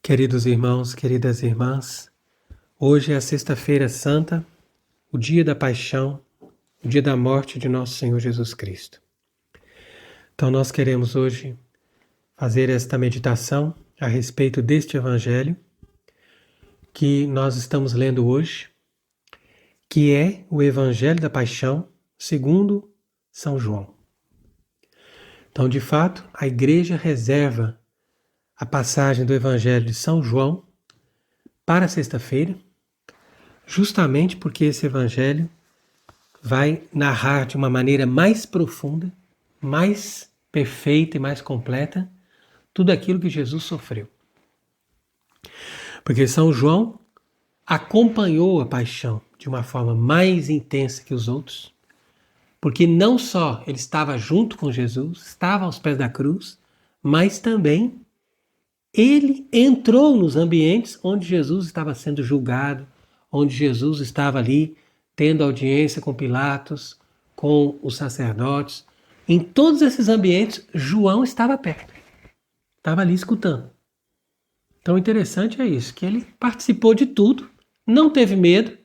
Queridos irmãos, queridas irmãs, hoje é a Sexta-feira Santa, o dia da paixão, o dia da morte de nosso Senhor Jesus Cristo. Então nós queremos hoje fazer esta meditação a respeito deste Evangelho que nós estamos lendo hoje, que é o Evangelho da Paixão segundo São João. Então, de fato, a Igreja reserva a passagem do Evangelho de São João para sexta-feira, justamente porque esse Evangelho vai narrar de uma maneira mais profunda, mais perfeita e mais completa tudo aquilo que Jesus sofreu. Porque São João acompanhou a paixão de uma forma mais intensa que os outros, porque não só ele estava junto com Jesus, estava aos pés da cruz, mas também ele entrou nos ambientes onde Jesus estava sendo julgado, onde Jesus estava ali tendo audiência com Pilatos, com os sacerdotes. Em todos esses ambientes, João estava perto, estava ali escutando. Então o interessante é isso, que ele participou de tudo, não teve medo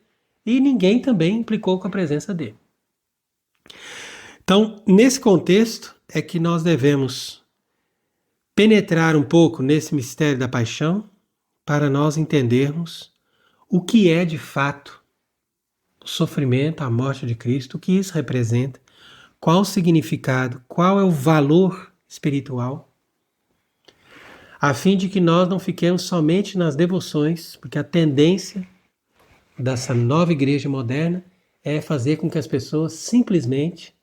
e ninguém também implicou com a presença dele. Então, nesse contexto é que nós devemos penetrar um pouco nesse mistério da paixão para nós entendermos o que é de fato o sofrimento, a morte de Cristo, o que isso representa, qual o significado, qual é o valor espiritual, a fim de que nós não fiquemos somente nas devoções, porque a tendência dessa nova igreja moderna é fazer com que as pessoas simplesmente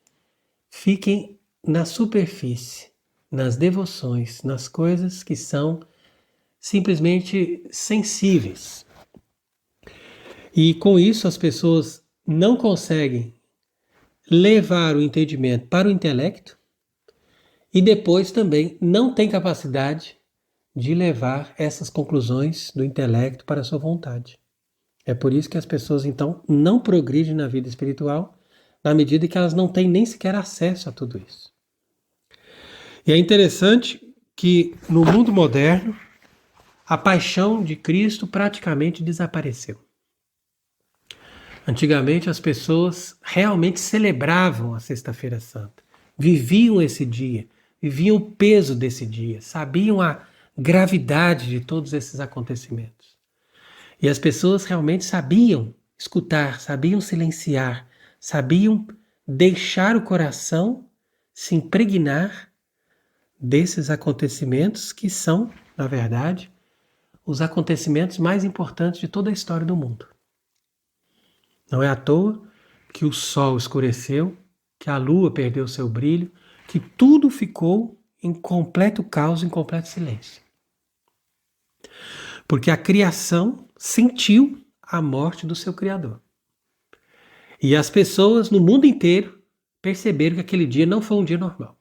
fiquem na superfície, nas devoções, nas coisas que são simplesmente sensíveis. E com isso as pessoas não conseguem levar o entendimento para o intelecto e depois também não têm capacidade de levar essas conclusões do intelecto para a sua vontade. É por isso que as pessoas então não progridem na vida espiritual na medida que elas não têm nem sequer acesso a tudo isso. E é interessante que no mundo moderno a paixão de Cristo praticamente desapareceu. Antigamente as pessoas realmente celebravam a Sexta-feira Santa, viviam esse dia, viviam o peso desse dia, sabiam a gravidade de todos esses acontecimentos. E as pessoas realmente sabiam escutar, sabiam silenciar, sabiam deixar o coração se impregnar desses acontecimentos que são, na verdade, os acontecimentos mais importantes de toda a história do mundo. Não é à toa que o sol escureceu, que a lua perdeu seu brilho, que tudo ficou em completo caos, em completo silêncio. Porque a criação sentiu a morte do seu Criador. E as pessoas no mundo inteiro perceberam que aquele dia não foi um dia normal.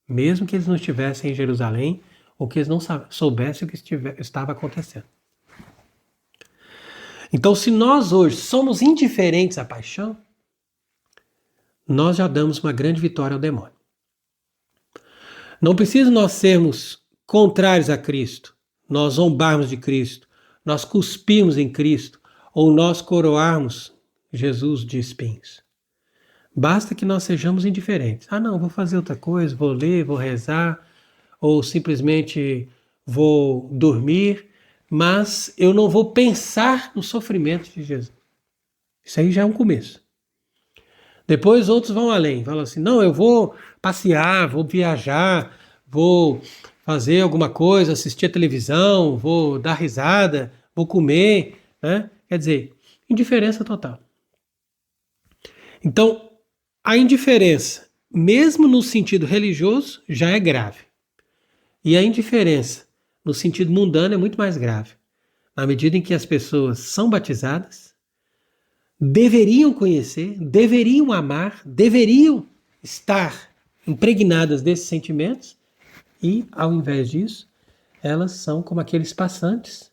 Mesmo que eles não estivessem em Jerusalém ou que eles não soubessem o que estava acontecendo. Então, se nós hoje somos indiferentes à paixão, nós já damos uma grande vitória ao demônio. Não precisa nós sermos contrários a Cristo, nós zombarmos de Cristo, nós cuspirmos em Cristo ou nós coroarmos Jesus de espinhos. Basta que nós sejamos indiferentes. Ah, não, vou fazer outra coisa, vou ler, vou rezar, ou simplesmente vou dormir, mas eu não vou pensar no sofrimento de Jesus. Isso aí já é um começo. Depois outros vão além, falam assim, não, eu vou passear, vou viajar, vou fazer alguma coisa, assistir a televisão, vou dar risada, vou comer, né? Quer dizer, indiferença total. Então, a indiferença, mesmo no sentido religioso, já é grave. E a indiferença, no sentido mundano, é muito mais grave. Na medida em que as pessoas são batizadas, deveriam conhecer, deveriam amar, deveriam estar impregnadas desses sentimentos e, ao invés disso, elas são como aqueles passantes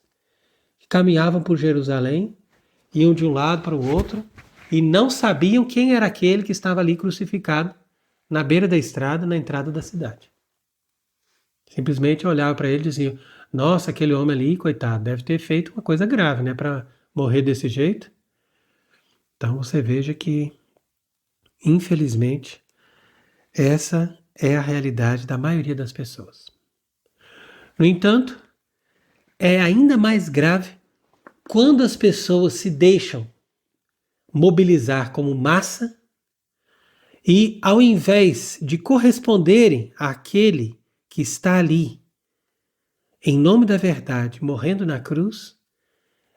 que caminhavam por Jerusalém, iam de um lado para o outro, e não sabiam quem era aquele que estava ali crucificado na beira da estrada, na entrada da cidade. Simplesmente olhavam para ele e diziam, nossa, aquele homem ali, coitado, deve ter feito uma coisa grave, né, para morrer desse jeito. Então você veja que, infelizmente, essa é a realidade da maioria das pessoas. No entanto, é ainda mais grave quando as pessoas se deixam mobilizar como massa e, ao invés de corresponderem àquele que está ali, em nome da verdade, morrendo na cruz,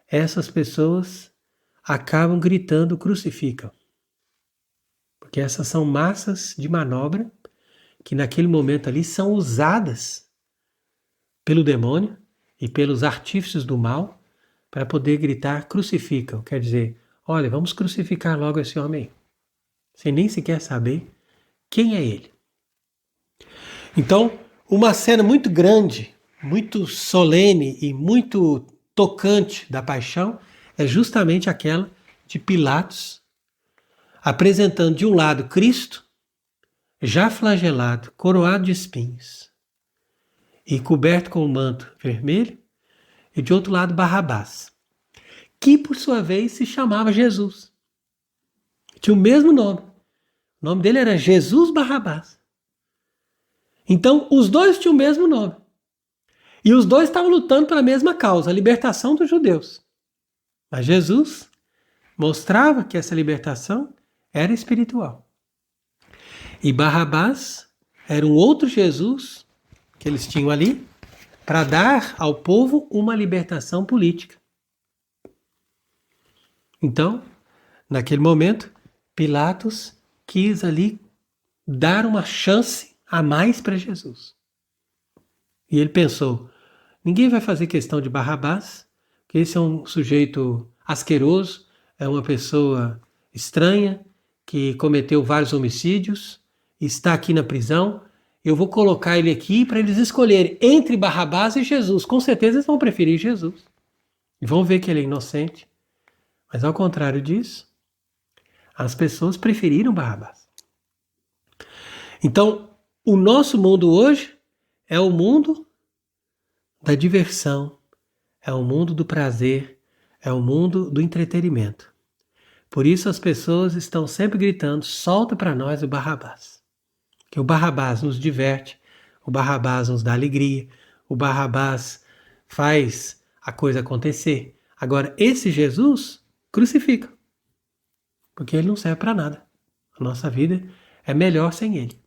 essas pessoas acabam gritando crucificam. Porque essas são massas de manobra que naquele momento ali são usadas pelo demônio e pelos artífices do mal para poder gritar crucificam. Quer dizer, olha, vamos crucificar logo esse homem aí. Sem nem sequer saber quem é ele. Então, uma cena muito grande, muito solene e muito tocante da paixão é justamente aquela de Pilatos apresentando de um lado Cristo, já flagelado, coroado de espinhos e coberto com um manto vermelho, e de outro lado Barrabás, que por sua vez se chamava Jesus. Tinha o mesmo nome. O nome dele era Jesus Barrabás. Então, os dois tinham o mesmo nome. E os dois estavam lutando pela mesma causa, a libertação dos judeus. Mas Jesus mostrava que essa libertação era espiritual. E Barrabás era um outro Jesus que eles tinham ali para dar ao povo uma libertação política. Então, naquele momento, Pilatos quis ali dar uma chance a mais para Jesus. E ele pensou, ninguém vai fazer questão de Barrabás, que esse é um sujeito asqueroso, é uma pessoa estranha, que cometeu vários homicídios, está aqui na prisão, eu vou colocar ele aqui para eles escolherem entre Barrabás e Jesus. Com certeza eles vão preferir Jesus. E vão ver que ele é inocente. Mas ao contrário disso, as pessoas preferiram Barrabás. Então, o nosso mundo hoje é o mundo da diversão, é o mundo do prazer, é o mundo do entretenimento. Por isso as pessoas estão sempre gritando, solta para nós o Barrabás. Que o Barrabás nos diverte, o Barrabás nos dá alegria, o Barrabás faz a coisa acontecer. Agora, esse Jesus crucifica, porque ele não serve para nada. A nossa vida é melhor sem ele.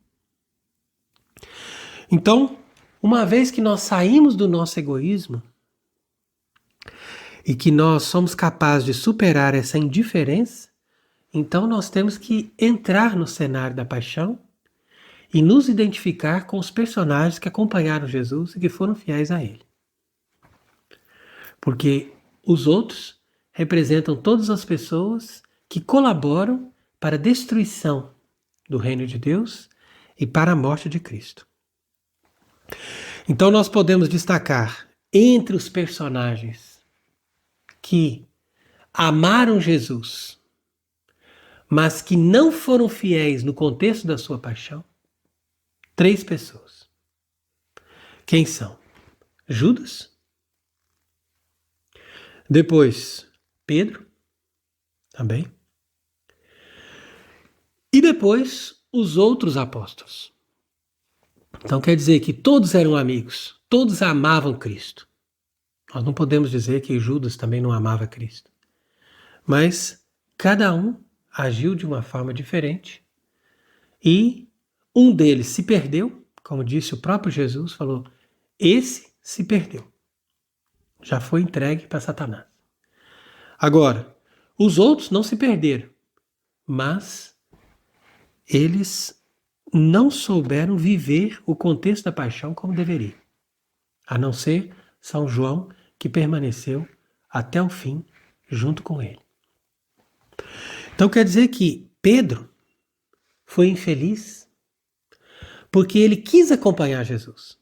Então, uma vez que nós saímos do nosso egoísmo e que nós somos capazes de superar essa indiferença, então nós temos que entrar no cenário da paixão e nos identificar com os personagens que acompanharam Jesus e que foram fiéis a ele. Porque os outros representam todas as pessoas que colaboram para a destruição do reino de Deus e para a morte de Cristo. Então nós podemos destacar entre os personagens que amaram Jesus, mas que não foram fiéis no contexto da sua paixão, 3 pessoas. Quem são? Judas, depois Pedro, também, e depois os outros apóstolos. Então quer dizer que todos eram amigos, todos amavam Cristo. Nós não podemos dizer que Judas também não amava Cristo. Mas cada um agiu de uma forma diferente e um deles se perdeu, como disse o próprio Jesus, falou, esse se perdeu. Já foi entregue para Satanás. Agora, os outros não se perderam, mas eles não souberam viver o contexto da paixão como deveria. A não ser São João, que permaneceu até o fim junto com ele. Então quer dizer que Pedro foi infeliz porque ele quis acompanhar Jesus.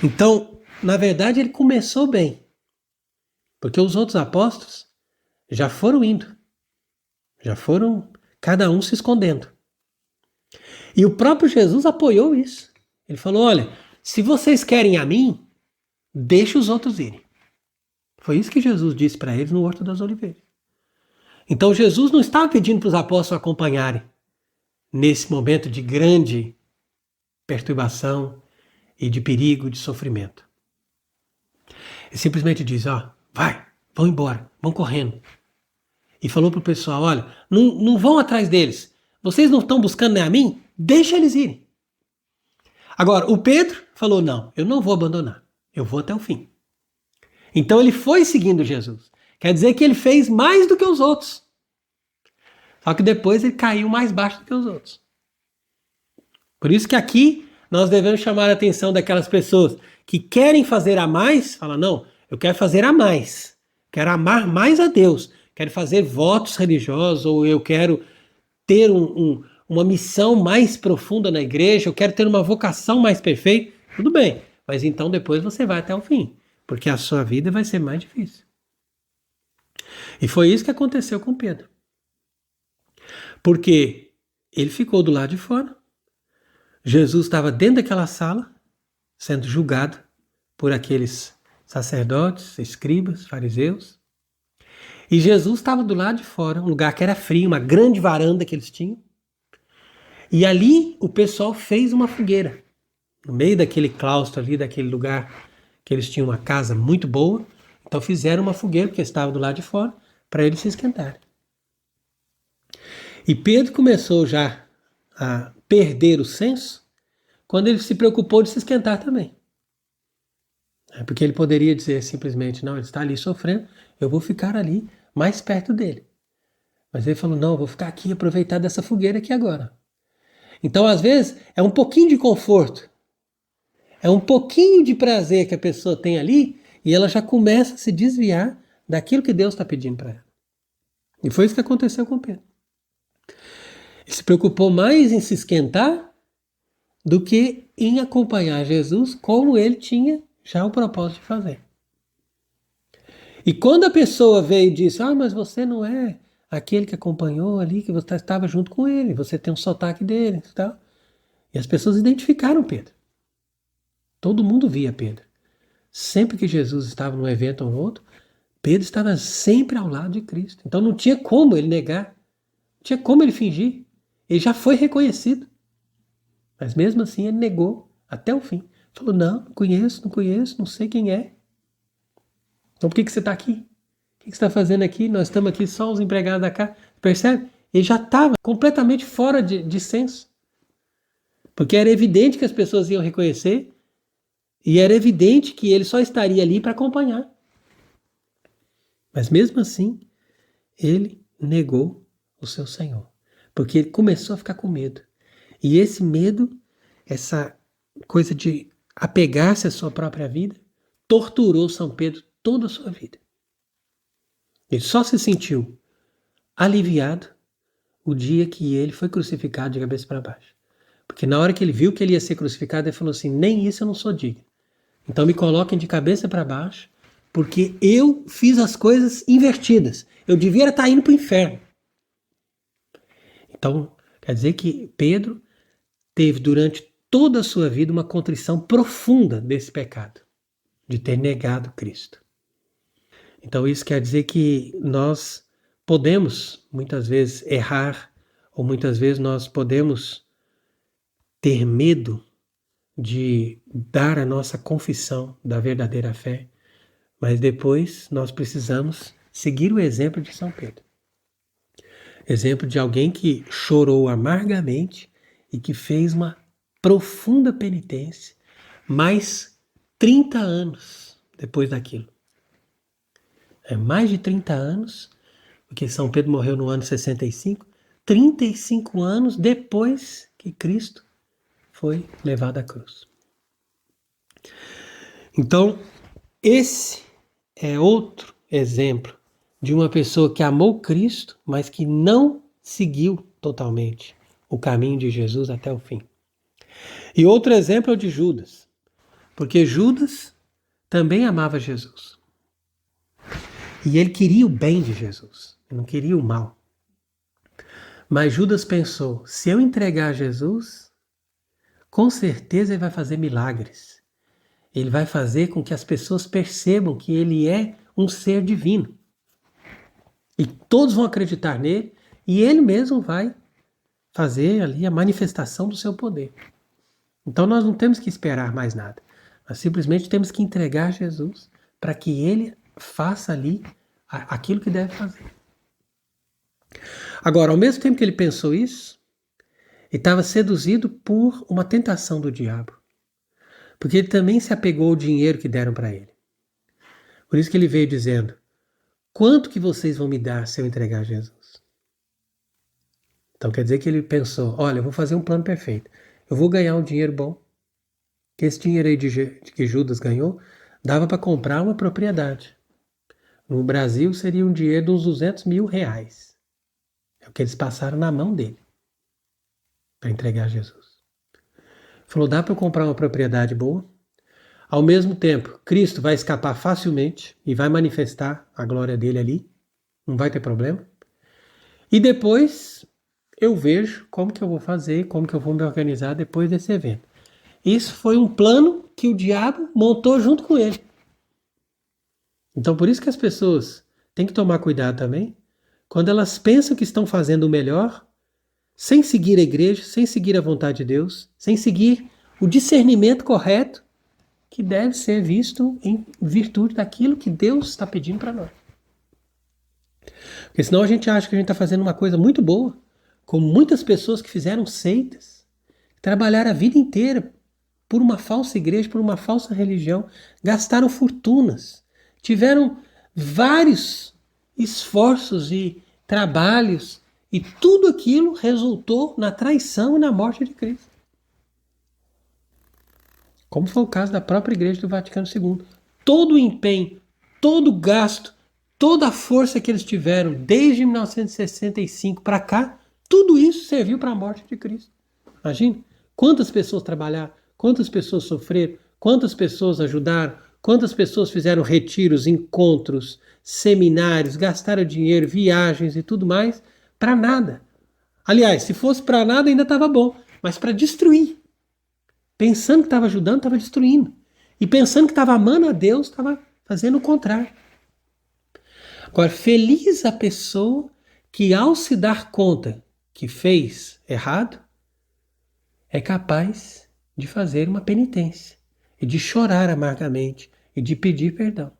Então, na verdade, ele começou bem, porque os outros apóstolos já foram indo, já foram cada um se escondendo. E o próprio Jesus apoiou isso. Ele falou, olha, se vocês querem a mim, deixa os outros irem. Foi isso que Jesus disse para eles no Horto das Oliveiras. Então Jesus não estava pedindo para os apóstolos acompanharem nesse momento de grande perturbação e de perigo, de sofrimento. Ele simplesmente diz, vai, vão embora, vão correndo. E falou para o pessoal, olha, não vão atrás deles. Vocês não estão buscando nem a mim? Deixa eles irem. Agora, o Pedro falou, não, eu não vou abandonar. Eu vou até o fim. Então ele foi seguindo Jesus. Quer dizer que ele fez mais do que os outros. Só que depois ele caiu mais baixo do que os outros. Por isso que aqui nós devemos chamar a atenção daquelas pessoas que querem fazer a mais. Fala, não, eu quero fazer a mais. Quero amar mais a Deus. Quero fazer votos religiosos, ou eu quero ter uma missão mais profunda na igreja, eu quero ter uma vocação mais perfeita. Tudo bem, mas então depois você vai até o fim. Porque a sua vida vai ser mais difícil. E foi isso que aconteceu com Pedro. Porque ele ficou do lado de fora. Jesus estava dentro daquela sala, sendo julgado por aqueles sacerdotes, escribas, fariseus. E Jesus estava do lado de fora, um lugar que era frio, uma grande varanda que eles tinham. E ali o pessoal fez uma fogueira. No meio daquele claustro ali, daquele lugar que eles tinham uma casa muito boa. Então fizeram uma fogueira, porque estava do lado de fora, para eles se esquentarem. E Pedro começou já a perder o senso quando ele se preocupou de se esquentar também. Porque ele poderia dizer simplesmente, não, ele está ali sofrendo, eu vou ficar ali mais perto dele. Mas ele falou, não, eu vou ficar aqui e aproveitar dessa fogueira aqui agora. Então, às vezes, é um pouquinho de conforto, é um pouquinho de prazer que a pessoa tem ali e ela já começa a se desviar daquilo que Deus está pedindo para ela. E foi isso que aconteceu com Pedro. Ele se preocupou mais em se esquentar do que em acompanhar Jesus como ele tinha já o propósito de fazer. E quando a pessoa veio e disse, mas você não é aquele que acompanhou ali, que você estava junto com ele, você tem um sotaque dele e tal. E as pessoas identificaram Pedro. Todo mundo via Pedro. Sempre que Jesus estava num evento ou no outro, Pedro estava sempre ao lado de Cristo. Então não tinha como ele negar, não tinha como ele fingir. Ele já foi reconhecido. Mas mesmo assim ele negou até o fim. Falou, não conheço, não sei quem é. Então por que você está aqui? O que você está fazendo aqui? Nós estamos aqui só os empregados da casa. Percebe? Ele já estava completamente fora de senso. Porque era evidente que as pessoas iam reconhecer e era evidente que ele só estaria ali para acompanhar. Mas mesmo assim, ele negou o seu Senhor. Porque ele começou a ficar com medo. E esse medo, essa coisa de apegar-se à sua própria vida, torturou São Pedro toda a sua vida. Ele só se sentiu aliviado o dia que ele foi crucificado de cabeça para baixo. Porque na hora que ele viu que ele ia ser crucificado, ele falou assim, nem isso eu não sou digno. Então me coloquem de cabeça para baixo, porque eu fiz as coisas invertidas. Eu devia estar indo para o inferno. Então, quer dizer que Pedro teve durante toda a sua vida uma contrição profunda desse pecado, de ter negado Cristo. Então isso quer dizer que nós podemos muitas vezes errar, ou muitas vezes nós podemos ter medo de dar a nossa confissão da verdadeira fé, mas depois nós precisamos seguir o exemplo de São Pedro. Exemplo de alguém que chorou amargamente e que fez uma profunda penitência, mais 30 anos depois daquilo. Mais de 30 anos, porque São Pedro morreu no ano 65, 35 anos depois que Cristo foi levado à cruz. Então, esse é outro exemplo de uma pessoa que amou Cristo, mas que não seguiu totalmente o caminho de Jesus até o fim. E outro exemplo é o de Judas, porque Judas também amava Jesus. E ele queria o bem de Jesus, ele não queria o mal. Mas Judas pensou, se eu entregar a Jesus, com certeza ele vai fazer milagres. Ele vai fazer com que as pessoas percebam que ele é um ser divino. E todos vão acreditar nele, e ele mesmo vai fazer ali a manifestação do seu poder. Então nós não temos que esperar mais nada. Nós simplesmente temos que entregar Jesus para que ele faça ali aquilo que deve fazer. Agora, ao mesmo tempo que ele pensou isso, ele estava seduzido por uma tentação do diabo. Porque ele também se apegou ao dinheiro que deram para ele. Por isso que ele veio dizendo: quanto que vocês vão me dar se eu entregar Jesus? Então quer dizer que ele pensou: olha, eu vou fazer um plano perfeito. Eu vou ganhar um dinheiro bom. Que esse dinheiro aí que Judas ganhou dava para comprar uma propriedade. No Brasil seria um dinheiro de uns 200 mil reais. É o que eles passaram na mão dele para entregar Jesus. Falou: dá para eu comprar uma propriedade boa? Ao mesmo tempo, Cristo vai escapar facilmente e vai manifestar a glória dele ali. Não vai ter problema. E depois eu vejo como que eu vou fazer, como que eu vou me organizar depois desse evento. Isso foi um plano que o diabo montou junto com ele. Então por isso que as pessoas têm que tomar cuidado também, quando elas pensam que estão fazendo o melhor, sem seguir a igreja, sem seguir a vontade de Deus, sem seguir o discernimento correto, que deve ser visto em virtude daquilo que Deus está pedindo para nós. Porque senão a gente acha que a gente está fazendo uma coisa muito boa, como muitas pessoas que fizeram seitas, trabalharam a vida inteira por uma falsa igreja, por uma falsa religião, gastaram fortunas, tiveram vários esforços e trabalhos, e tudo aquilo resultou na traição e na morte de Cristo. Como foi o caso da própria Igreja do Vaticano II. Todo o empenho, todo o gasto, toda a força que eles tiveram desde 1965 para cá, tudo isso serviu para a morte de Cristo. Imagina quantas pessoas trabalharam, quantas pessoas sofreram, quantas pessoas ajudaram, quantas pessoas fizeram retiros, encontros, seminários, gastaram dinheiro, viagens e tudo mais, para nada. Aliás, se fosse para nada ainda estava bom, mas para destruir. Pensando que estava ajudando, estava destruindo. E pensando que estava amando a Deus, estava fazendo o contrário. Agora, feliz a pessoa que, ao se dar conta que fez errado, é capaz de fazer uma penitência, e de chorar amargamente, e de pedir perdão.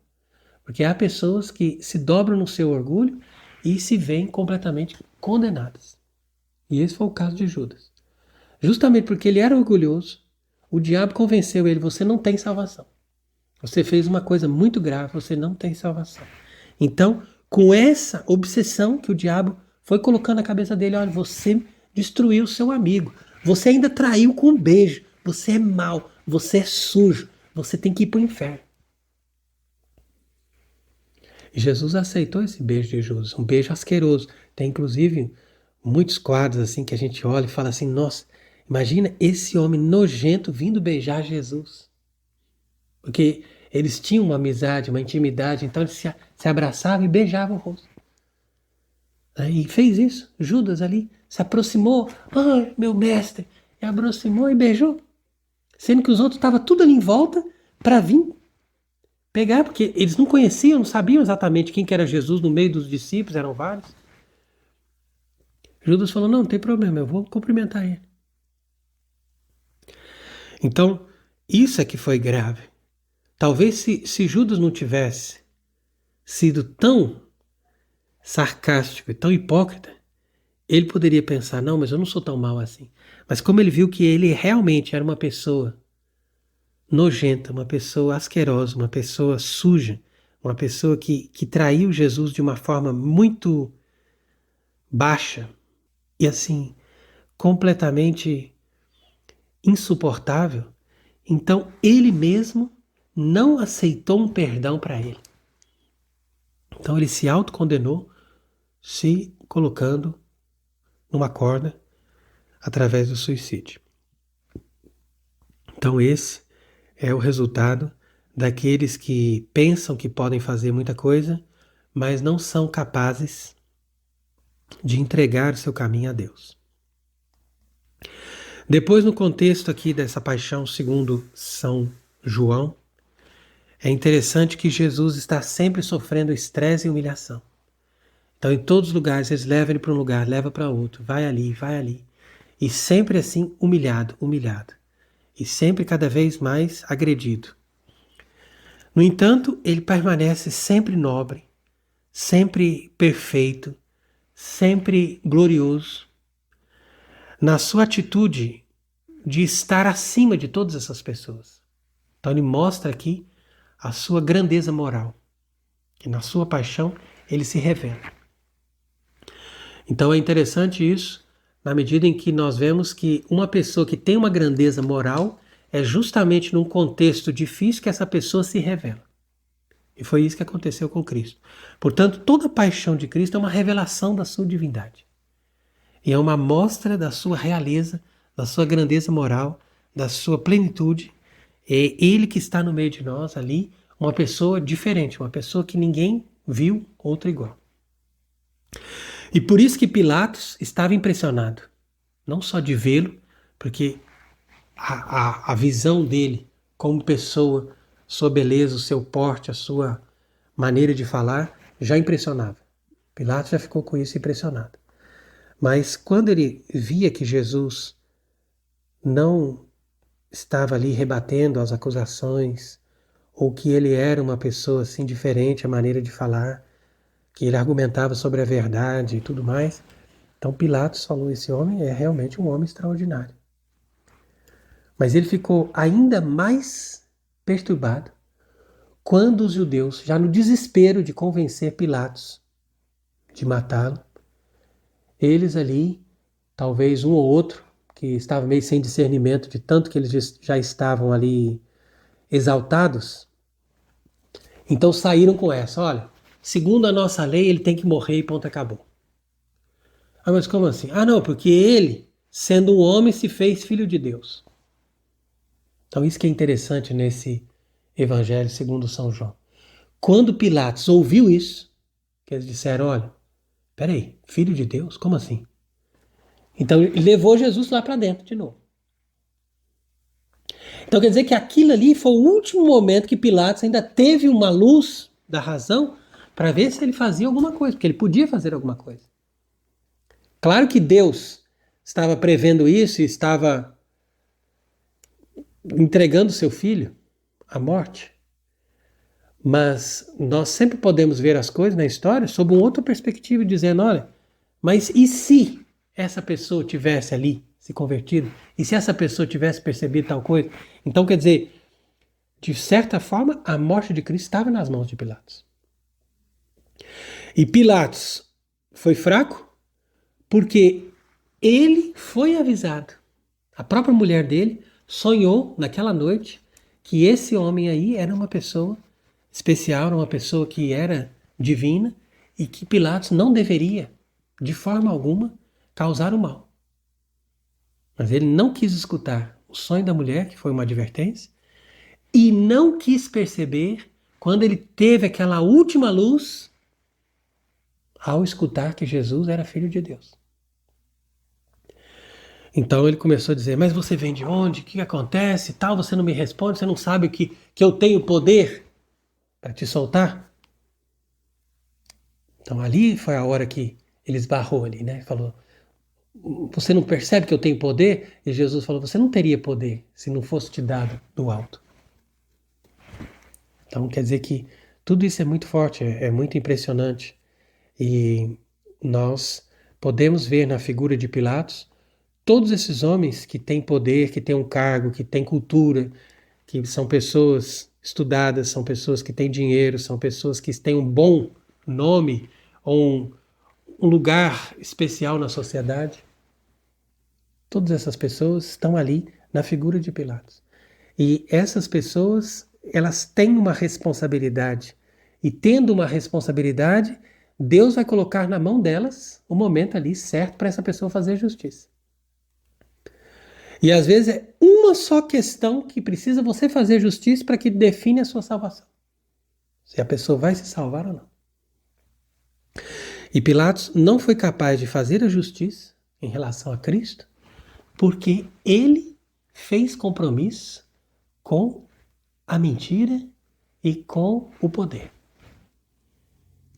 Porque há pessoas que se dobram no seu orgulho e se veem completamente condenadas. E esse foi o caso de Judas. Justamente porque ele era orgulhoso, o diabo convenceu ele: você não tem salvação. Você fez uma coisa muito grave, você não tem salvação. Então, com essa obsessão que o diabo foi colocando na cabeça dele: olha, você destruiu o seu amigo, você ainda traiu com um beijo, você é mau, você é sujo, você tem que ir para o inferno. E Jesus aceitou esse beijo de Judas, um beijo asqueroso. Tem inclusive muitos quadros assim que a gente olha e fala assim: nossa, imagina esse homem nojento vindo beijar Jesus. Porque eles tinham uma amizade, uma intimidade, então eles se abraçavam e beijavam o rosto. E fez isso, Judas ali se aproximou: meu mestre, e aproximou e beijou. Sendo que os outros estavam tudo ali em volta para vir pegar, porque eles não conheciam, não sabiam exatamente quem que era Jesus no meio dos discípulos, eram vários. Judas falou: não tem problema, eu vou cumprimentar ele. Então, isso é que foi grave. Talvez se Judas não tivesse sido tão sarcástico e tão hipócrita, ele poderia pensar: não, mas eu não sou tão mal assim. Mas como ele viu que ele realmente era uma pessoa nojenta, uma pessoa asquerosa, uma pessoa suja, uma pessoa que traiu Jesus de uma forma muito baixa e assim, completamente insuportável, então ele mesmo não aceitou um perdão para ele. Então ele se autocondenou, se colocando numa corda através do suicídio. Então esse é o resultado daqueles que pensam que podem fazer muita coisa, mas não são capazes de entregar o seu caminho a Deus. Depois, no contexto aqui dessa paixão segundo São João, É interessante que Jesus está sempre sofrendo estresse e humilhação. Então, em todos os lugares, eles levam ele para um lugar, leva para outro, vai ali, vai ali. E sempre assim, humilhado, humilhado. E sempre cada vez mais agredido. No entanto, ele permanece sempre nobre, sempre perfeito, sempre glorioso, na sua atitude de estar acima de todas essas pessoas. Então ele mostra aqui a sua grandeza moral, que na sua paixão ele se revela. Então é interessante isso, na medida em que nós vemos que uma pessoa que tem uma grandeza moral é justamente num contexto difícil que essa pessoa se revela. E foi isso que aconteceu com Cristo. Portanto, toda a paixão de Cristo é uma revelação da sua divindade. E é uma mostra da sua realeza, da sua grandeza moral, da sua plenitude. É ele que está no meio de nós ali, uma pessoa diferente, uma pessoa que ninguém viu outra igual. E por isso que Pilatos estava impressionado, não só de vê-lo, porque a visão dele como pessoa, sua beleza, o seu porte, a sua maneira de falar, já impressionava. Pilatos já ficou com isso impressionado. Mas quando ele via que Jesus não estava ali rebatendo as acusações, ou que ele era uma pessoa assim diferente, a maneira de falar, que ele argumentava sobre a verdade e tudo mais, então Pilatos falou: esse homem é realmente um homem extraordinário. Mas ele ficou ainda mais perturbado quando os judeus, já no desespero de convencer Pilatos de matá-lo, eles ali, talvez um ou outro, que estava meio sem discernimento de tanto que eles já estavam ali exaltados, então saíram com essa: olha, segundo a nossa lei ele tem que morrer e ponto, acabou. Ah, mas como assim? Ah, não, porque ele, sendo um homem, se fez filho de Deus. Então isso que é interessante nesse Evangelho segundo São João. Quando Pilatos ouviu isso, que eles disseram: olha, peraí, filho de Deus? Como assim? Então ele levou Jesus lá para dentro de novo. Então quer dizer que aquilo ali foi o último momento que Pilatos ainda teve uma luz da razão para ver se ele fazia alguma coisa, porque ele podia fazer alguma coisa. Claro que Deus estava prevendo isso e estava entregando seu filho à morte. Mas nós sempre podemos ver as coisas na história sob uma outra perspectiva, dizendo: olha, mas e se essa pessoa tivesse ali se convertido? E se essa pessoa tivesse percebido tal coisa? Então, quer dizer, de certa forma, a morte de Cristo estava nas mãos de Pilatos. E Pilatos foi fraco porque ele foi avisado. A própria mulher dele sonhou naquela noite que esse homem aí era uma pessoa especial, era uma pessoa que era divina e que Pilatos não deveria, de forma alguma, causar o mal. Mas ele não quis escutar o sonho da mulher, que foi uma advertência, e não quis perceber quando ele teve aquela última luz ao escutar que Jesus era filho de Deus. Então ele começou a dizer: mas você vem de onde? O que acontece? Tal, você não me responde, você não sabe que eu tenho poder para te soltar? Então ali foi a hora que ele esbarrou ali, né? Falou: você não percebe que eu tenho poder? E Jesus falou: você não teria poder se não fosse te dado do alto. Então quer dizer que tudo isso é muito forte, é muito impressionante. E nós podemos ver na figura de Pilatos todos esses homens que têm poder, que têm um cargo, que têm cultura, que são pessoas estudadas, são pessoas que têm dinheiro, são pessoas que têm um bom nome ou um lugar especial na sociedade. Todas essas pessoas estão ali na figura de Pilatos. E essas pessoas, elas têm uma responsabilidade. E tendo uma responsabilidade, Deus vai colocar na mão delas o momento ali certo para essa pessoa fazer justiça. E às vezes é uma só questão que precisa você fazer justiça para que define a sua salvação. Se a pessoa vai se salvar ou não. E Pilatos não foi capaz de fazer a justiça em relação a Cristo, porque ele fez compromisso com a mentira e com o poder.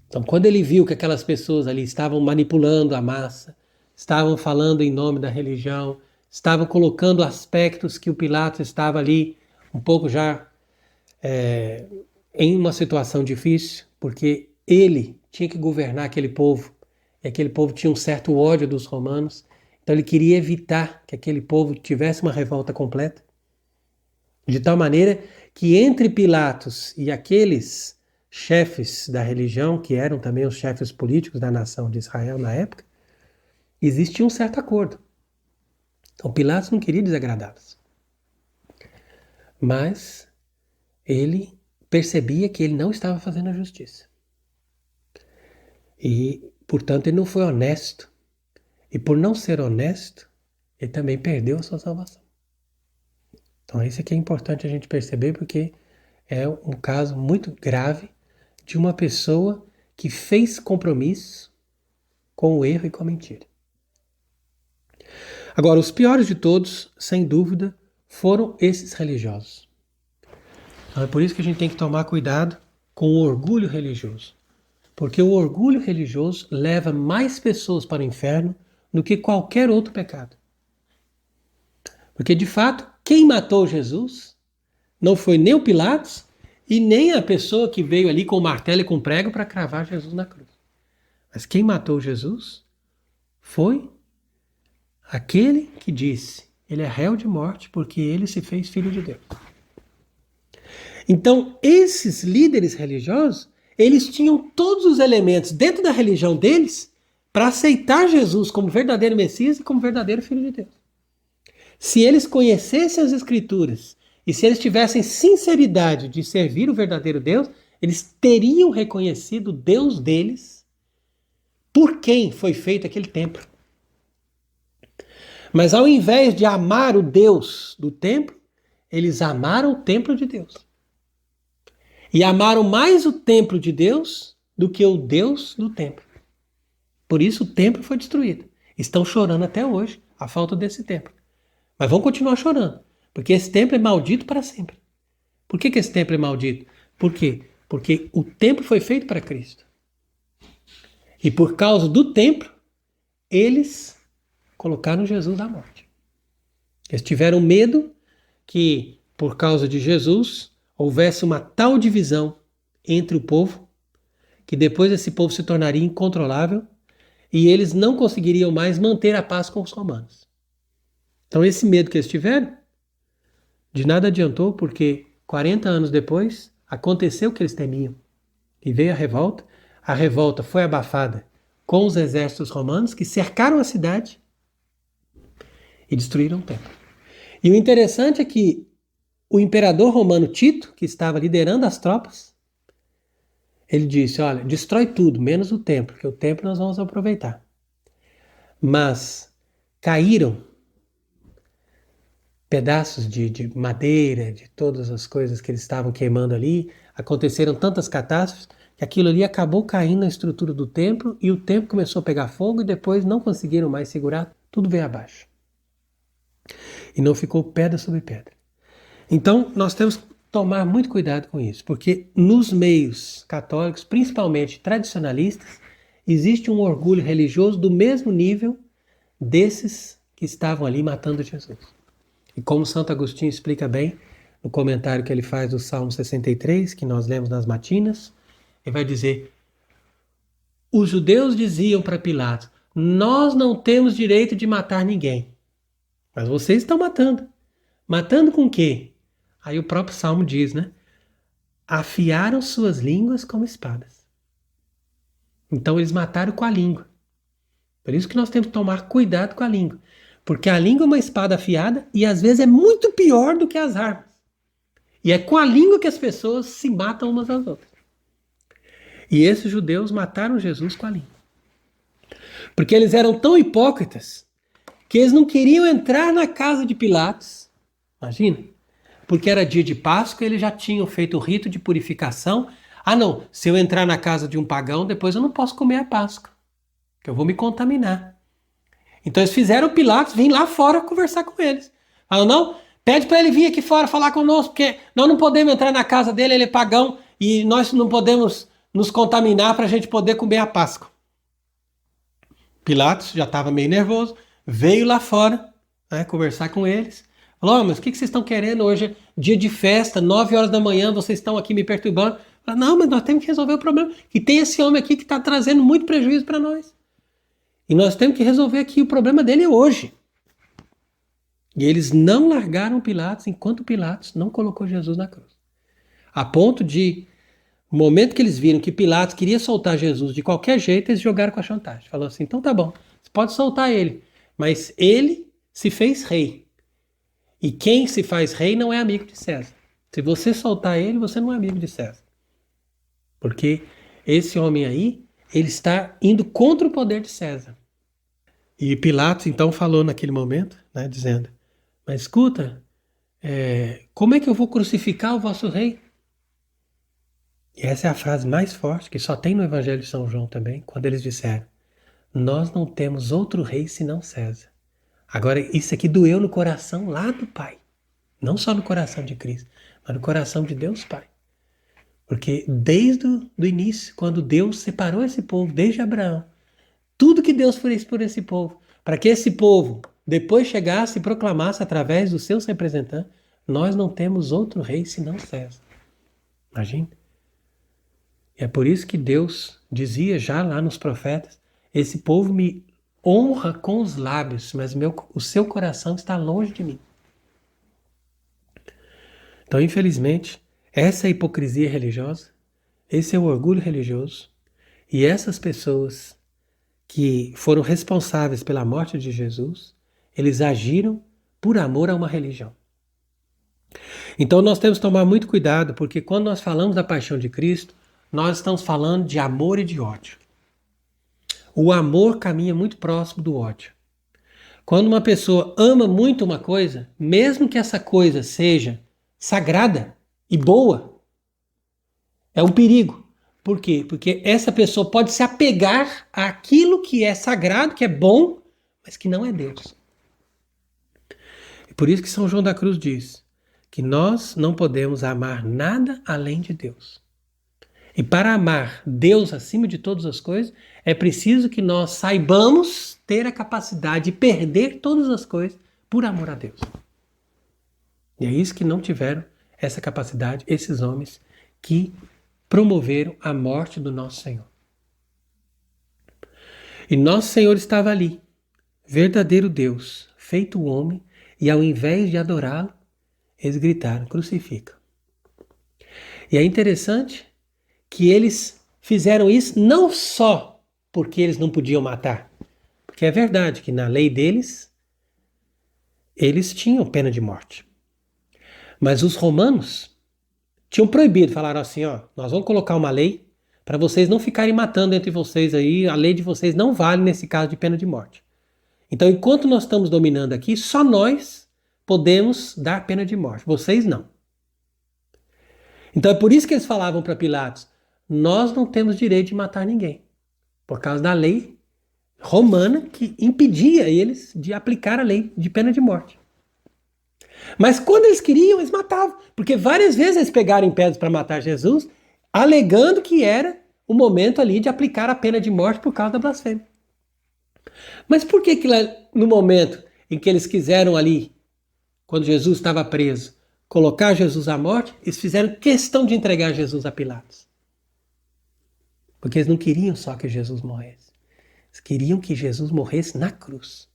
Então, quando ele viu que aquelas pessoas ali estavam manipulando a massa, estavam falando em nome da religião, estavam colocando aspectos que o Pilatos estava ali um pouco já em uma situação difícil, porque ele tinha que governar aquele povo, e aquele povo tinha um certo ódio dos romanos, então ele queria evitar que aquele povo tivesse uma revolta completa, de tal maneira que entre Pilatos e aqueles chefes da religião, que eram também os chefes políticos da nação de Israel na época, existia um certo acordo. Então Pilatos não queria desagradá-los. Mas ele percebia que ele não estava fazendo a justiça. E, portanto, ele não foi honesto. E por não ser honesto, ele também perdeu a sua salvação. Então isso aqui é importante a gente perceber, porque é um caso muito grave de uma pessoa que fez compromisso com o erro e com a mentira. Agora, os piores de todos, sem dúvida, foram esses religiosos. Então é por isso que a gente tem que tomar cuidado com o orgulho religioso. Porque o orgulho religioso leva mais pessoas para o inferno do que qualquer outro pecado. Porque, de fato, quem matou Jesus não foi nem o Pilatos e nem a pessoa que veio ali com o martelo e com o prego para cravar Jesus na cruz. Mas quem matou Jesus foi aquele que disse: ele é réu de morte porque ele se fez filho de Deus. Então, esses líderes religiosos, eles tinham todos os elementos dentro da religião deles para aceitar Jesus como verdadeiro Messias e como verdadeiro Filho de Deus. Se eles conhecessem as Escrituras e se eles tivessem sinceridade de servir o verdadeiro Deus, eles teriam reconhecido o Deus deles por quem foi feito aquele templo. Mas ao invés de amar o Deus do templo, eles amaram o templo de Deus. E amaram mais o templo de Deus do que o Deus do templo. Por isso o templo foi destruído. Estão chorando até hoje a falta desse templo. Mas vão continuar chorando, porque esse templo é maldito para sempre. Por que esse templo é maldito? Por quê? Porque o templo foi feito para Cristo. E por causa do templo, eles colocaram Jesus à morte. Eles tiveram medo que, por causa de Jesus, houvesse uma tal divisão entre o povo, que depois esse povo se tornaria incontrolável e eles não conseguiriam mais manter a paz com os romanos. Então esse medo que eles tiveram, de nada adiantou, porque 40 anos depois aconteceu o que eles temiam. E veio a revolta foi abafada com os exércitos romanos que cercaram a cidade e destruíram o templo. E o interessante é que o imperador romano Tito, que estava liderando as tropas, ele disse: olha, destrói tudo, menos o templo, que o templo nós vamos aproveitar. Mas caíram pedaços de madeira, de todas as coisas que eles estavam queimando ali, aconteceram tantas catástrofes, que aquilo ali acabou caindo na estrutura do templo, e o templo começou a pegar fogo, e depois não conseguiram mais segurar, tudo veio abaixo. E não ficou pedra sobre pedra. Então, nós temos que tomar muito cuidado com isso, porque nos meios católicos, principalmente tradicionalistas, existe um orgulho religioso do mesmo nível desses que estavam ali matando Jesus. E como Santo Agostinho explica bem no comentário que ele faz do Salmo 63, que nós lemos nas matinas, ele vai dizer: os judeus diziam para Pilatos: nós não temos direito de matar ninguém, mas vocês estão matando. Matando com o quê? Aí o próprio Salmo diz, né? Afiaram suas línguas como espadas. Então eles mataram com a língua. Por isso que nós temos que tomar cuidado com a língua. Porque a língua é uma espada afiada e às vezes é muito pior do que as armas. E é com a língua que as pessoas se matam umas às outras. E esses judeus mataram Jesus com a língua. Porque eles eram tão hipócritas que eles não queriam entrar na casa de Pilatos. Imagina. Porque era dia de Páscoa, eles já tinham feito o rito de purificação. Ah não, se eu entrar na casa de um pagão, depois eu não posso comer a Páscoa, que eu vou me contaminar. Então eles fizeram Pilatos vir lá fora conversar com eles. Falaram: não, Pede para ele vir aqui fora falar conosco, porque nós não podemos entrar na casa dele, ele é pagão, e nós não podemos nos contaminar para a gente poder comer a Páscoa. Pilatos já estava meio nervoso, veio lá fora, né, conversar com eles. Falou, mas o que vocês estão querendo? Hoje é dia de festa, 9 horas da manhã, vocês estão aqui me perturbando. Falou, não, mas nós temos que resolver o problema, que tem esse homem aqui que está trazendo muito prejuízo para nós. E nós temos que resolver aqui o problema dele hoje. E eles não largaram Pilatos enquanto Pilatos não colocou Jesus na cruz. A ponto de, no momento que eles viram que Pilatos queria soltar Jesus de qualquer jeito, eles jogaram com a chantagem. Falou assim, então tá bom, você pode soltar ele, mas ele se fez rei. E quem se faz rei não é amigo de César. Se você soltar ele, você não é amigo de César. Porque esse homem aí, ele está indo contra o poder de César. E Pilatos então falou naquele momento, né, dizendo, mas escuta, como é que eu vou crucificar o vosso rei? E essa é a frase mais forte que só tem no Evangelho de São João também, quando eles disseram, nós não temos outro rei senão César. Agora, isso aqui doeu no coração lá do Pai. Não só no coração de Cristo, mas no coração de Deus Pai. Porque desde o início, quando Deus separou esse povo, desde Abraão, tudo que Deus fez por esse povo, para que esse povo depois chegasse e proclamasse através dos seus representantes, nós não temos outro rei senão César. Imagina. E é por isso que Deus dizia já lá nos profetas, esse povo me honra com os lábios, mas o seu coração está longe de mim. Então, infelizmente, essa é a hipocrisia religiosa, esse é o orgulho religioso, e essas pessoas que foram responsáveis pela morte de Jesus, eles agiram por amor a uma religião. Então nós temos que tomar muito cuidado, porque quando nós falamos da paixão de Cristo, nós estamos falando de amor e de ódio. O amor caminha muito próximo do ódio. Quando uma pessoa ama muito uma coisa, mesmo que essa coisa seja sagrada e boa, é um perigo. Por quê? Porque essa pessoa pode se apegar àquilo que é sagrado, que é bom, mas que não é Deus. E por isso que São João da Cruz diz que nós não podemos amar nada além de Deus. E para amar Deus acima de todas as coisas, é preciso que nós saibamos ter a capacidade de perder todas as coisas por amor a Deus. E é isso que não tiveram essa capacidade, esses homens que promoveram a morte do nosso Senhor. E nosso Senhor estava ali, verdadeiro Deus, feito homem, e ao invés de adorá-lo, eles gritaram, crucifica. E é interessante que eles fizeram isso não só porque eles não podiam matar, porque é verdade que na lei deles, eles tinham pena de morte. Mas os romanos tinham proibido, falaram assim, nós vamos colocar uma lei para vocês não ficarem matando entre vocês aí, a lei de vocês não vale nesse caso de pena de morte. Então, enquanto nós estamos dominando aqui, só nós podemos dar pena de morte, vocês não. Então é por isso que eles falavam para Pilatos, nós não temos direito de matar ninguém, por causa da lei romana que impedia eles de aplicar a lei de pena de morte. Mas quando eles queriam, eles matavam. Porque várias vezes eles pegaram em pedras para matar Jesus, alegando que era o momento ali de aplicar a pena de morte por causa da blasfêmia. Mas por que no momento em que eles quiseram ali, quando Jesus estava preso, colocar Jesus à morte, eles fizeram questão de entregar Jesus a Pilatos? Porque eles não queriam só que Jesus morresse. Eles queriam que Jesus morresse na cruz.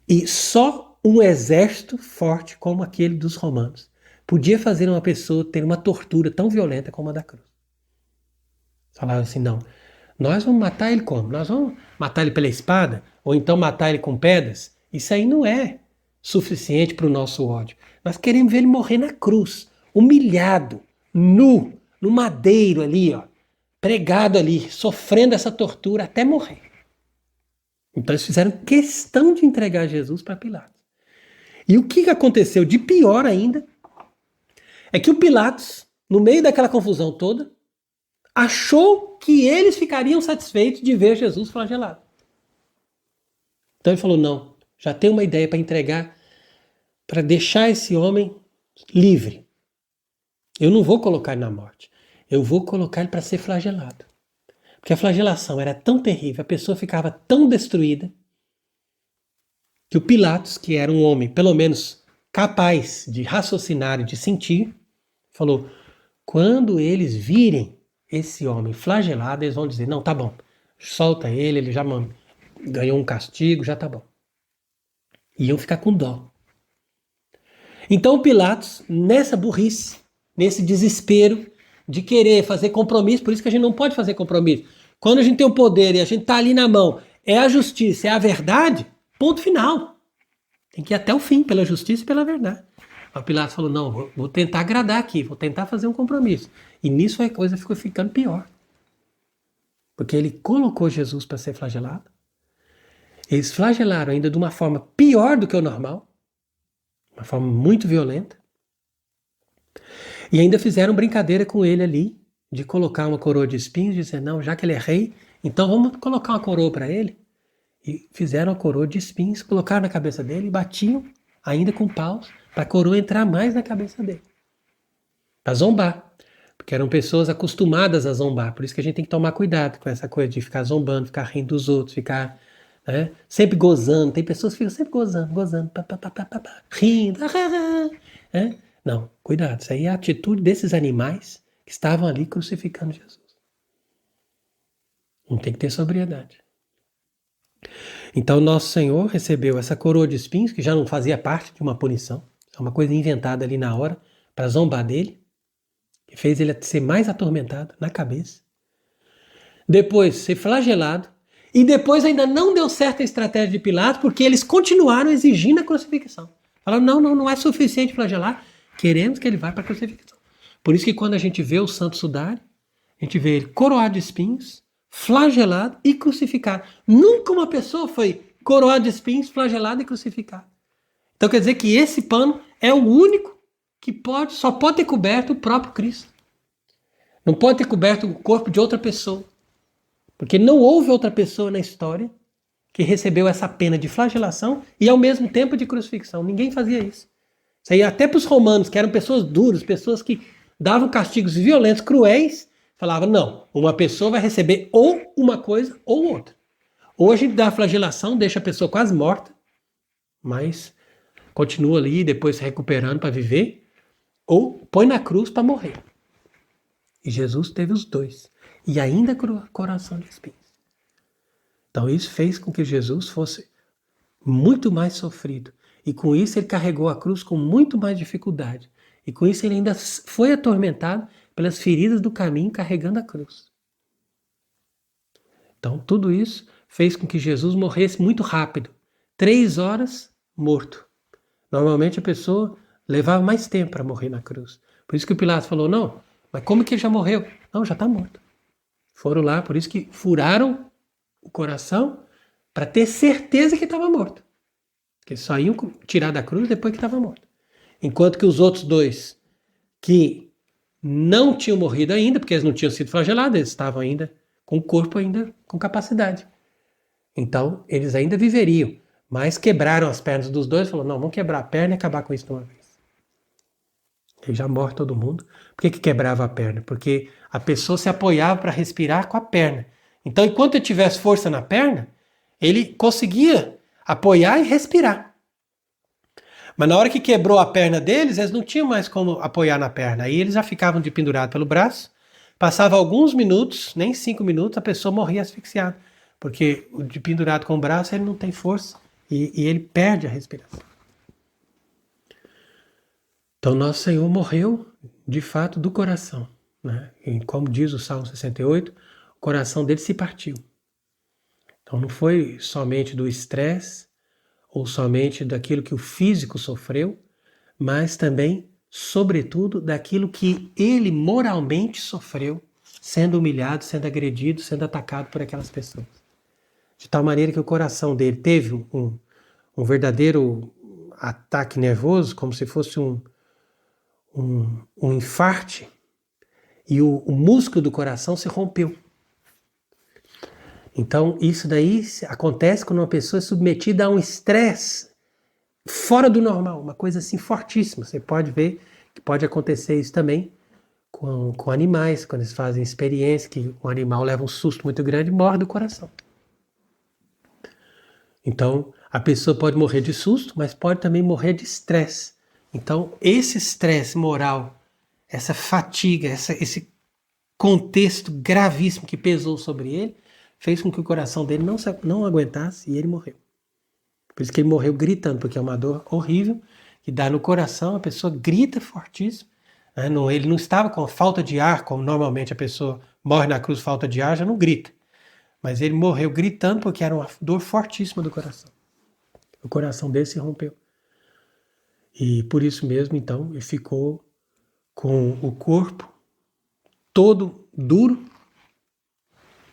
E só um exército forte como aquele dos romanos podia fazer uma pessoa ter uma tortura tão violenta como a da cruz. Falaram assim, não, nós vamos matar ele como? Nós vamos matar ele pela espada? Ou então matar ele com pedras? Isso aí não é suficiente para o nosso ódio. Nós queremos ver ele morrer na cruz, humilhado, nu, no madeiro ali, pregado ali, sofrendo essa tortura até morrer. Então eles fizeram questão de entregar Jesus para Pilatos. E o que aconteceu de pior ainda é que o Pilatos, no meio daquela confusão toda, achou que eles ficariam satisfeitos de ver Jesus flagelado. Então ele falou, não, já tem uma ideia para entregar para deixar esse homem livre. Eu não vou colocar ele na morte. Eu vou colocar ele para ser flagelado. Porque a flagelação era tão terrível, a pessoa ficava tão destruída, que o Pilatos, que era um homem pelo menos capaz de raciocinar e de sentir, falou: quando eles virem esse homem flagelado, eles vão dizer: não, tá bom, solta ele, ele já ganhou um castigo, já tá bom. Iam ficar com dó. Então o Pilatos, nessa burrice, nesse desespero de querer fazer compromisso, por isso que a gente não pode fazer compromisso. Quando a gente tem o poder e a gente tá ali na mão, é a justiça, é a verdade, ponto final. Tem que ir até o fim, pela justiça e pela verdade. O Pilatos falou: não, vou tentar agradar aqui, vou tentar fazer um compromisso. E nisso a coisa ficou ficando pior. Porque ele colocou Jesus para ser flagelado. Eles flagelaram ainda de uma forma pior do que o normal. Uma forma muito violenta. E ainda fizeram brincadeira com ele ali, de colocar uma coroa de espinhos, e dizer: não, já que ele é rei, então vamos colocar uma coroa para ele. E fizeram a coroa de espinhos, colocaram na cabeça dele e batiam ainda com paus para a coroa entrar mais na cabeça dele. Para zombar. Porque eram pessoas acostumadas a zombar. Por isso que a gente tem que tomar cuidado com essa coisa de ficar zombando, ficar rindo dos outros, ficar sempre gozando. Tem pessoas que ficam sempre gozando, rindo. Não, cuidado. Isso aí é a atitude desses animais que estavam ali crucificando Jesus. Não tem que ter sobriedade. Então nosso Senhor recebeu essa coroa de espinhos, que já não fazia parte de uma punição. É uma coisa inventada ali na hora para zombar dele, que fez ele ser mais atormentado na cabeça. Depois ser flagelado. E depois ainda não deu certo a estratégia de Pilatos, porque eles continuaram exigindo a crucificação. Falaram: não é suficiente flagelar, queremos que ele vá para a crucificação. Por isso que quando a gente vê o Santo Sudário, a gente vê ele coroado de espinhos, flagelado e crucificado. Nunca uma pessoa foi coroada de espinhos, flagelada e crucificada. Então quer dizer que esse pano é o único que só pode ter coberto o próprio Cristo. Não pode ter coberto o corpo de outra pessoa. Porque não houve outra pessoa na história que recebeu essa pena de flagelação e ao mesmo tempo de crucifixão. Ninguém fazia isso. Isso aí até para os romanos, que eram pessoas duras, pessoas que davam castigos violentos, cruéis, falavam: não, uma pessoa vai receber ou uma coisa ou outra. Ou a gente dá a flagelação, deixa a pessoa quase morta, mas continua ali depois se recuperando para viver, ou põe na cruz para morrer. E Jesus teve os dois. E ainda coração de espinhos. Então isso fez com que Jesus fosse muito mais sofrido. E com isso ele carregou a cruz com muito mais dificuldade. E com isso ele ainda foi atormentado pelas feridas do caminho carregando a cruz. Então tudo isso fez com que Jesus morresse muito rápido. 3 horas morto. Normalmente a pessoa levava mais tempo para morrer na cruz. Por isso que o Pilatos falou: não, mas como que ele já morreu? Não, já está morto. Foram lá, por isso que furaram o coração para ter certeza que estava morto. Porque só iam tirar da cruz depois que estava morto. Enquanto que os outros dois, que não tinham morrido ainda, porque eles não tinham sido flagelados, eles estavam ainda com o corpo ainda com capacidade. Então, eles ainda viveriam. Mas quebraram as pernas dos dois e falaram: não, vamos quebrar a perna e acabar com isso de uma vez. Aí já morre todo mundo. Por que quebrava a perna? Porque a pessoa se apoiava para respirar com a perna. Então, enquanto ele tivesse força na perna, ele conseguia apoiar e respirar. Mas na hora que quebrou a perna deles, eles não tinham mais como apoiar na perna. Aí eles já ficavam de pendurado pelo braço. Passava alguns minutos, nem 5 minutos, a pessoa morria asfixiada. Porque de pendurado com o braço, ele não tem força e ele perde a respiração. Então, nosso Senhor morreu, de fato, do coração. Né? E como diz o Salmo 68, o coração dele se partiu. Então, não foi somente do estresse, ou somente daquilo que o físico sofreu, mas também, sobretudo, daquilo que ele moralmente sofreu, sendo humilhado, sendo agredido, sendo atacado por aquelas pessoas. De tal maneira que o coração dele teve um verdadeiro ataque nervoso, como se fosse um infarte, e o músculo do coração se rompeu. Então isso daí acontece quando uma pessoa é submetida a um estresse fora do normal, uma coisa assim fortíssima. Você pode ver que pode acontecer isso também com animais, quando eles fazem experiência, que o animal leva um susto muito grande e morre do coração. Então, a pessoa pode morrer de susto, mas pode também morrer de estresse. Então, esse estresse moral, essa fatiga, esse contexto gravíssimo que pesou sobre ele, fez com que o coração dele não aguentasse e ele morreu. Por isso que ele morreu gritando, porque é uma dor horrível, que dá no coração, a pessoa grita fortíssimo. Ele não estava com falta de ar, como normalmente a pessoa morre na cruz, falta de ar, já não grita. Mas ele morreu gritando porque era uma dor fortíssima do coração. O coração dele se rompeu. E por isso mesmo, então, ele ficou com o corpo todo duro,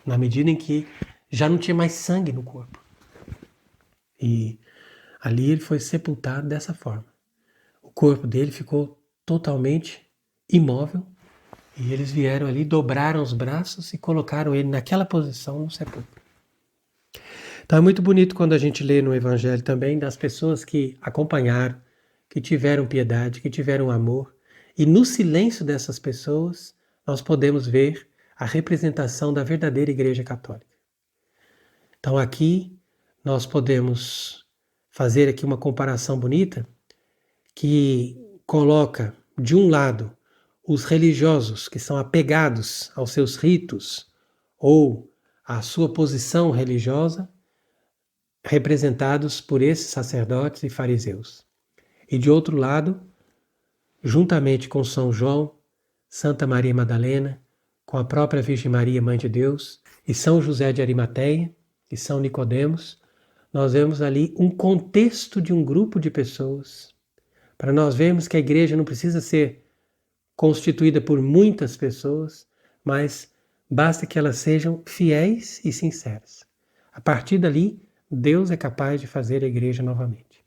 na medida em que já não tinha mais sangue no corpo. E ali ele foi sepultado dessa forma. O corpo dele ficou totalmente imóvel e eles vieram ali, dobraram os braços e colocaram ele naquela posição no sepulcro. Então é muito bonito quando a gente lê no Evangelho também das pessoas que acompanharam, que tiveram piedade, que tiveram amor, e no silêncio dessas pessoas nós podemos ver a representação da verdadeira Igreja Católica. Então aqui nós podemos fazer aqui uma comparação bonita que coloca de um lado os religiosos que são apegados aos seus ritos ou à sua posição religiosa, representados por esses sacerdotes e fariseus. E de outro lado, juntamente com São João, Santa Maria Madalena, com a própria Virgem Maria, Mãe de Deus, e São José de Arimateia, e São Nicodemos, nós vemos ali um contexto de um grupo de pessoas, para nós vermos que a igreja não precisa ser constituída por muitas pessoas, mas basta que elas sejam fiéis e sinceras. A partir dali, Deus é capaz de fazer a igreja novamente.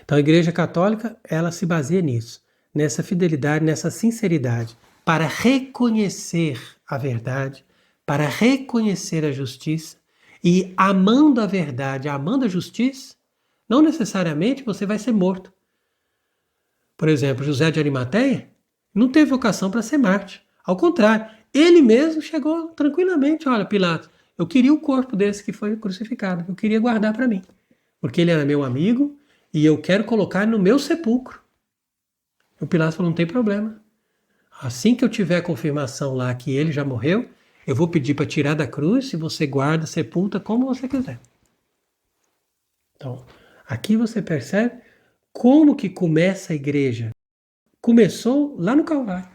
Então a Igreja Católica, ela se baseia nisso, nessa fidelidade, nessa sinceridade, para reconhecer a verdade, para reconhecer a justiça e amando a verdade, amando a justiça, não necessariamente você vai ser morto. Por exemplo, José de Arimateia não teve vocação para ser mártir. Ao contrário, ele mesmo chegou tranquilamente, olha, Pilatos, eu queria o corpo desse que foi crucificado, eu queria guardar para mim, porque ele era meu amigo e eu quero colocar no meu sepulcro. O Pilatos falou, não tem problema. Assim que eu tiver a confirmação lá que ele já morreu, eu vou pedir para tirar da cruz e você guarda, sepulta como você quiser. Então, aqui você percebe como que começa a igreja. Começou lá no Calvário.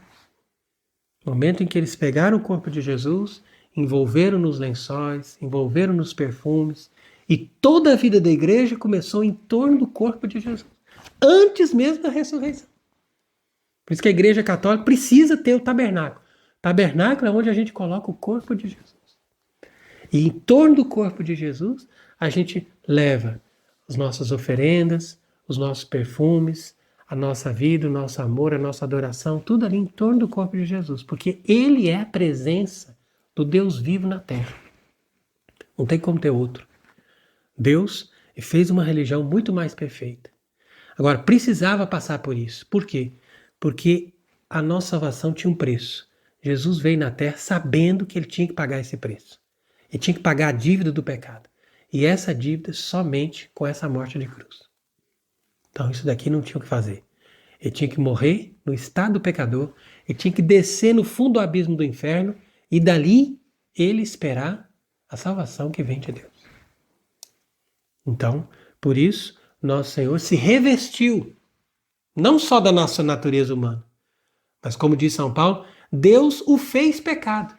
No momento em que eles pegaram o corpo de Jesus, envolveram nos lençóis, envolveram nos perfumes, e toda a vida da igreja começou em torno do corpo de Jesus, antes mesmo da ressurreição. Por isso que a Igreja Católica precisa ter o tabernáculo. O tabernáculo é onde a gente coloca o corpo de Jesus. E em torno do corpo de Jesus, a gente leva as nossas oferendas, os nossos perfumes, a nossa vida, o nosso amor, a nossa adoração, tudo ali em torno do corpo de Jesus, porque ele é a presença do Deus vivo na terra. Não tem como ter outro. Deus fez uma religião muito mais perfeita. Agora, precisava passar por isso. Por quê? Porque a nossa salvação tinha um preço. Jesus veio na terra sabendo que ele tinha que pagar esse preço. Ele tinha que pagar a dívida do pecado. E essa dívida somente com essa morte de cruz. Então isso daqui não tinha o que fazer. Ele tinha que morrer no estado do pecador, ele tinha que descer no fundo do abismo do inferno e dali ele esperar a salvação que vem de Deus. Então, por isso, nosso Senhor se revestiu não só da nossa natureza humana, mas como diz São Paulo, Deus o fez pecado.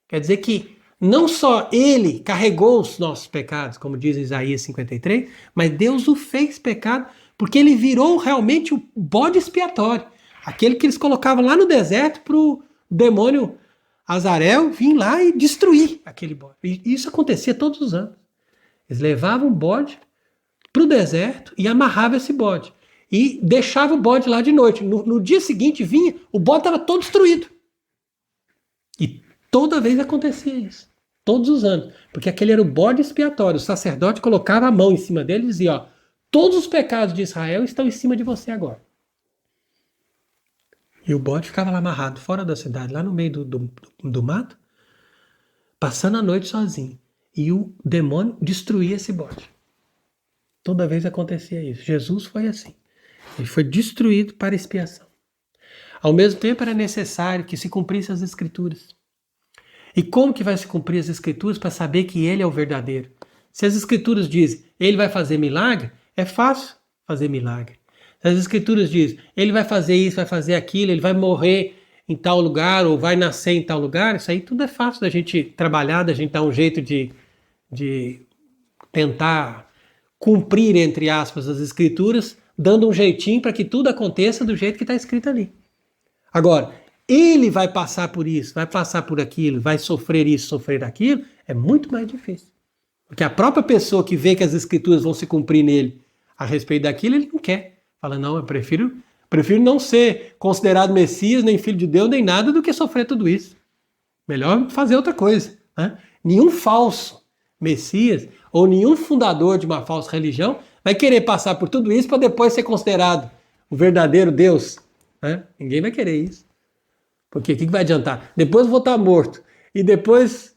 Quer dizer que não só ele carregou os nossos pecados, como diz Isaías 53, mas Deus o fez pecado porque ele virou realmente o bode expiatório. Aquele que eles colocavam lá no deserto para o demônio Azarel vir lá e destruir aquele bode. E isso acontecia todos os anos. Eles levavam o bode para o deserto e amarravam esse bode. E deixava o bode lá de noite. No dia seguinte vinha, o bode estava todo destruído. E toda vez acontecia isso. Todos os anos. Porque aquele era o bode expiatório. O sacerdote colocava a mão em cima dele e dizia, ó, Todos os pecados de Israel estão em cima de você agora. E o bode ficava lá amarrado, fora da cidade, lá no meio do mato, passando a noite sozinho. E o demônio destruía esse bode. Toda vez acontecia isso. Jesus foi assim. Ele foi destruído para expiação. Ao mesmo tempo, era necessário que se cumprissem as Escrituras. E como que vai se cumprir as Escrituras para saber que Ele é o verdadeiro? Se as Escrituras dizem, Ele vai fazer milagre, é fácil fazer milagre. Se as Escrituras dizem, Ele vai fazer isso, vai fazer aquilo, Ele vai morrer em tal lugar ou vai nascer em tal lugar, isso aí tudo é fácil da gente trabalhar, da gente dar um jeito de tentar cumprir, entre aspas, as Escrituras, dando um jeitinho para que tudo aconteça do jeito que está escrito ali. Agora, ele vai passar por isso, vai passar por aquilo, vai sofrer isso, sofrer aquilo, é muito mais difícil. Porque a própria pessoa que vê que as Escrituras vão se cumprir nele a respeito daquilo, ele não quer. Fala, não, eu prefiro não ser considerado Messias, nem filho de Deus, nem nada, do que sofrer tudo isso. Melhor fazer outra coisa. Né? Nenhum falso Messias ou nenhum fundador de uma falsa religião vai querer passar por tudo isso para depois ser considerado o verdadeiro Deus. Né? Ninguém vai querer isso. Porque o que vai adiantar? Depois eu vou estar morto. E depois,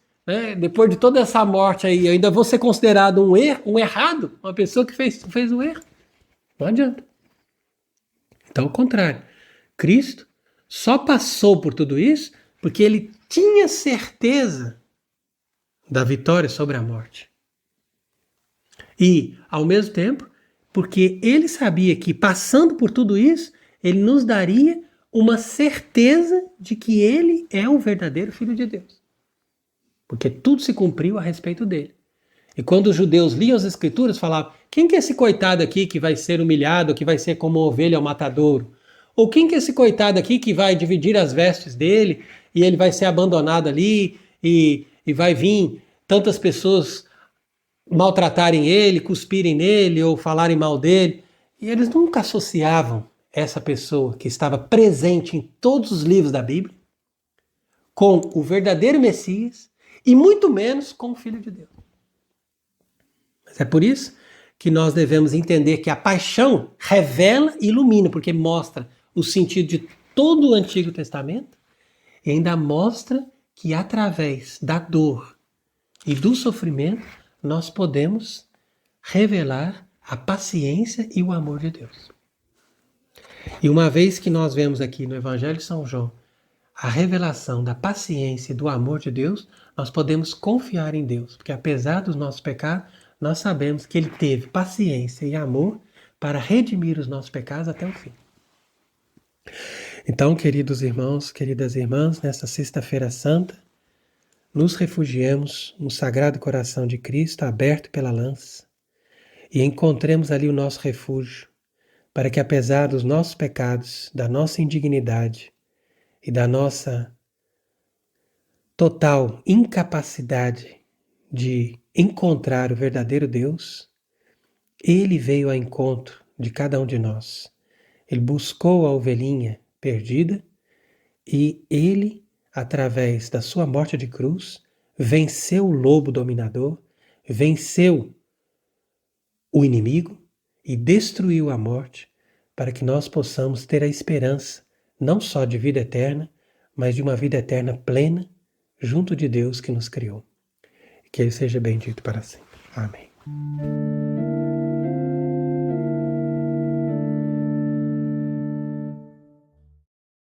depois de toda essa morte aí, eu ainda vou ser considerado um errado, uma pessoa que fez um erro. Não adianta. Então, ao contrário. Cristo só passou por tudo isso porque ele tinha certeza da vitória sobre a morte. E, ao mesmo tempo, porque ele sabia que, passando por tudo isso, ele nos daria uma certeza de que ele é o verdadeiro Filho de Deus. Porque tudo se cumpriu a respeito dele. E quando os judeus liam as Escrituras, falavam, quem que é esse coitado aqui que vai ser humilhado, que vai ser como uma ovelha ao matadouro? Ou quem que é esse coitado aqui que vai dividir as vestes dele e ele vai ser abandonado ali e vai vir tantas pessoas maltratarem ele, cuspirem nele ou falarem mal dele? E eles nunca associavam essa pessoa que estava presente em todos os livros da Bíblia com o verdadeiro Messias e muito menos com o Filho de Deus. Mas é por isso que nós devemos entender que a paixão revela e ilumina, porque mostra o sentido de todo o Antigo Testamento e ainda mostra que através da dor e do sofrimento nós podemos revelar a paciência e o amor de Deus. E uma vez que nós vemos aqui no Evangelho de São João a revelação da paciência e do amor de Deus, nós podemos confiar em Deus, porque apesar dos nossos pecados, nós sabemos que Ele teve paciência e amor para redimir os nossos pecados até o fim. Então, queridos irmãos, queridas irmãs, nesta Sexta-feira Santa, nos refugiemos no Sagrado Coração de Cristo, aberto pela lança, e encontremos ali o nosso refúgio, para que apesar dos nossos pecados, da nossa indignidade e da nossa total incapacidade de encontrar o verdadeiro Deus, Ele veio ao encontro de cada um de nós. Ele buscou a ovelhinha perdida e Ele, através da sua morte de cruz, venceu o lobo dominador, venceu o inimigo e destruiu a morte para que nós possamos ter a esperança não só de vida eterna, mas de uma vida eterna plena junto de Deus que nos criou. Que Ele seja bendito para sempre. Amém.